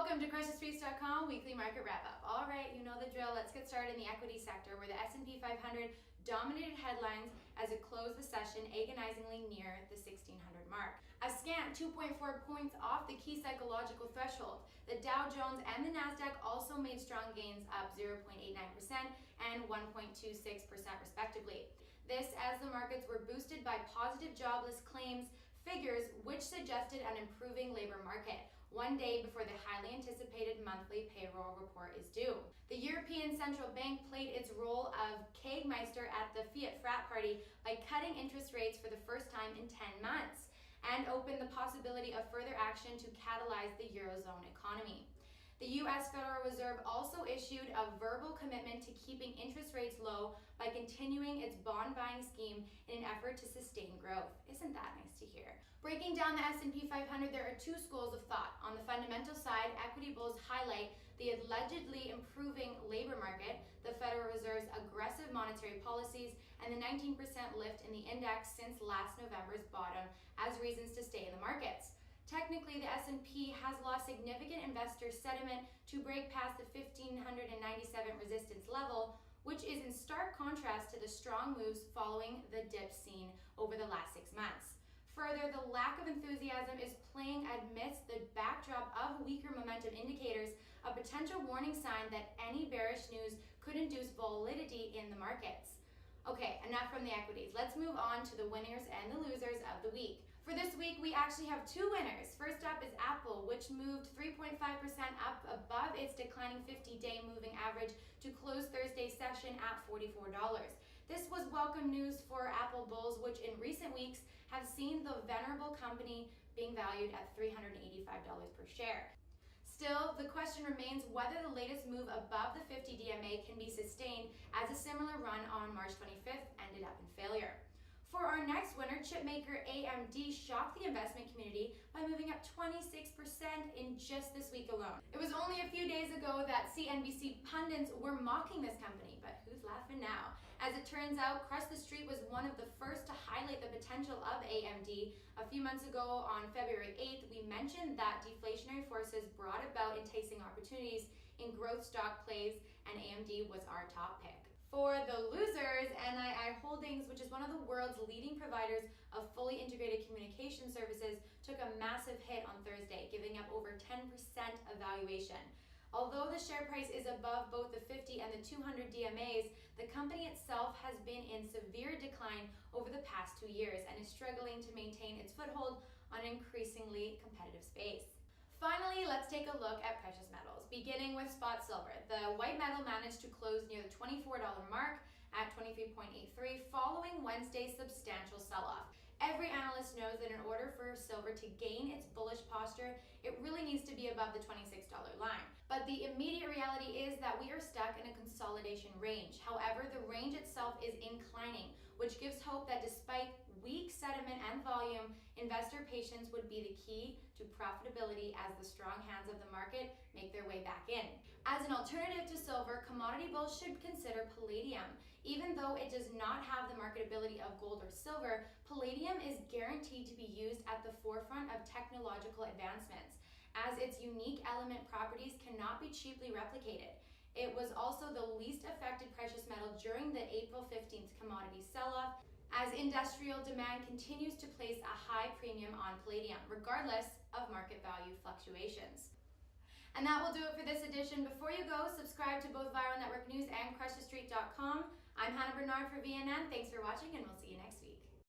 Welcome to CrushTheStreets.com weekly market wrap-up. All right, you know the drill. Let's get started in the equity sector, where the S&P 500 dominated headlines as it closed the session agonizingly near the 1600 mark. A scant 2.4 points off the key psychological threshold. The Dow Jones and the Nasdaq also made strong gains, up 0.89% and 1.26% respectively. This as the markets were boosted by positive jobless claims figures, which suggested an improving labor market, one day before the highly anticipated monthly payroll report is due. The European Central Bank played its role of Kegmeister at the Fiat frat party by cutting interest rates for the first time in 10 months and opened the possibility of further action to catalyze the Eurozone economy. The U.S. Federal Reserve also issued a verbal commitment to keeping interest rates low by continuing its bond buying scheme in an effort to sustain growth. Isn't that nice to hear? Breaking down the S&P 500, there are two schools of thought. On the fundamental side, equity bulls highlight the allegedly improving labor market, the Federal Reserve's aggressive monetary policies, and the 19% lift in the index since last November's bottom as reasons to stay in the markets. Technically, the S&P has lost significant investor sentiment to break past the 1,597 resistance level, which is in stark contrast to the strong moves following the dip seen over the last 6 months. Further, the lack of enthusiasm is playing amidst the backdrop of weaker momentum indicators, a potential warning sign that any bearish news could induce volatility in the markets. Okay, enough from the equities. Let's move on to the winners and the losers of the week. For this week, we actually have two winners. First up is Apple, which moved 3.5% up above its declining 50-day moving average to close Thursday's session at $44. This was welcome news for Apple bulls, which in recent weeks have seen the venerable company being valued at $385 per share. Still, the question remains whether the latest move above the 50 DMA can be sustained, as a similar run on March 25th ended up in failure. For our next winner, chipmaker AMD shocked the investment community by moving up 26% in just this week alone. It was only a few days ago that CNBC pundits were mocking this company, but who's laughing now? As it turns out, Crush the Street was one of the first to highlight the potential of AMD. A few months ago, on February 8th, we mentioned that deflationary forces brought about enticing opportunities in growth stock plays, and AMD was our top pick. For the losers, NII Holdings, which is one of the world's leading providers of fully integrated communication services, took a massive hit on Thursday, giving up over 10% of valuation. Although the share price is above both the 50 and the 200 DMAs, the company itself has been in severe decline over the past 2 years and is struggling to maintain its foothold on an increasingly competitive space. Finally, let's take a look at precious metals, beginning with spot silver. The white metal managed to close near the $24 mark at 23.83 following Wednesday's substantial sell-off. Every analyst knows that in order for silver to gain its bullish posture, it really needs to be above the $26 line. But the immediate reality is that we are stuck in a consolidation range. However, the range itself is inclining, which gives hope that despite weak sentiment and volume, investor patience would be the key to profitability as the strong hands of the market make their way back in. As an alternative to silver, commodity bulls should consider palladium. Even though it does not have the marketability of gold or silver, palladium is guaranteed to be used at the forefront of technological advancements, as its unique element properties cannot be cheaply replicated. It was also the least affected precious metal during the April 15th commodity sell-off, as industrial demand continues to place a high premium on palladium, regardless of market value fluctuations. And that will do it for this edition. Before you go, subscribe to both Viral Network News and CrushTheStreet.com. I'm Hannah Bernard for VNN. Thanks for watching, and we'll see you next week.